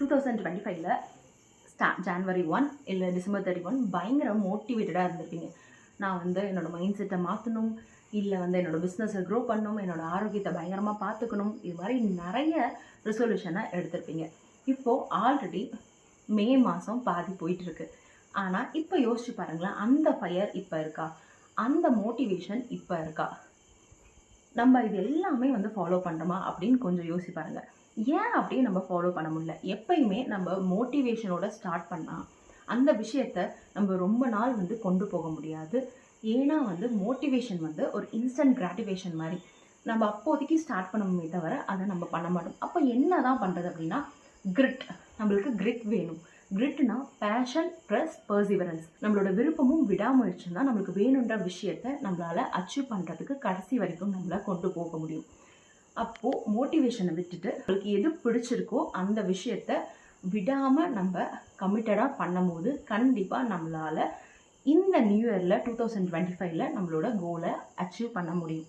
2025ல January 1 இல்லை December 31 பயங்கர மோட்டிவேட்டடாக இருந்திருப்பீங்க. நான் வந்து என்னோடய மைண்ட் செட்டை மாற்றணும், இல்லை வந்து என்னோடய பிஸ்னஸை க்ரோ பண்ணணும், என்னோடய ஆரோக்கியத்தை பயங்கரமாக பார்த்துக்கணும், இது மாதிரி நிறைய ரெசல்யூஷனை எடுத்திருப்பீங்க. இப்போது ஆல்ரெடி மே மாதம் பாதி போயிட்டுருக்கு. ஆனால் இப்போ யோசிச்சு பாருங்களேன், அந்த ஃபயர் இப்போ இருக்கா? அந்த மோட்டிவேஷன் இப்போ இருக்கா? நம்ம இது எல்லாமே வந்து ஃபாலோ பண்ணுறோமா அப்படின்னு கொஞ்சம் யோசிச்சு பாருங்கள். ஏன் அப்படியே நம்ம ஃபாலோ பண்ண முடியல? எப்பயுமே நம்ம மோட்டிவேஷனோட ஸ்டார்ட் பண்ணால் அந்த விஷயத்தை நம்ம ரொம்ப நாள் வந்து கொண்டு போக முடியாது. ஏன்னா வந்து மோட்டிவேஷன் வந்து ஒரு இன்ஸ்டன்ட் கிராட்டிஃபிகேஷன் மாதிரி. நம்ம அப்போதைக்கு ஸ்டார்ட் பண்ணணுமே தவிர அதை நம்ம பண்ண மாட்டோம். அப்போ என்ன தான் பண்ணுறது அப்படின்னா, கிரிட். நம்மளுக்கு கிரிட் வேணும். கிரிட்னா பேஷன் ப்ளஸ் பர்சிவரன்ஸ். நம்மளோட விருப்பமும் விடாமுயற்சியும் தான் நம்மளுக்கு வேணுன்ற விஷயத்தை நம்மளால் அச்சீவ் பண்ணுறதுக்கு கடைசி வரைக்கும் நம்மளால் கொண்டு போக முடியும். அப்போது மோட்டிவேஷனை விட்டுட்டு நம்மளுக்கு எது பிடிச்சிருக்கோ அந்த விஷயத்த விடாமல் நம்ம கமிட்டடாக பண்ணும்போது கண்டிப்பாக நம்மளால் இந்த நியூ இயரில் 2025ல் நம்மளோட கோலை அச்சீவ் பண்ண முடியும்.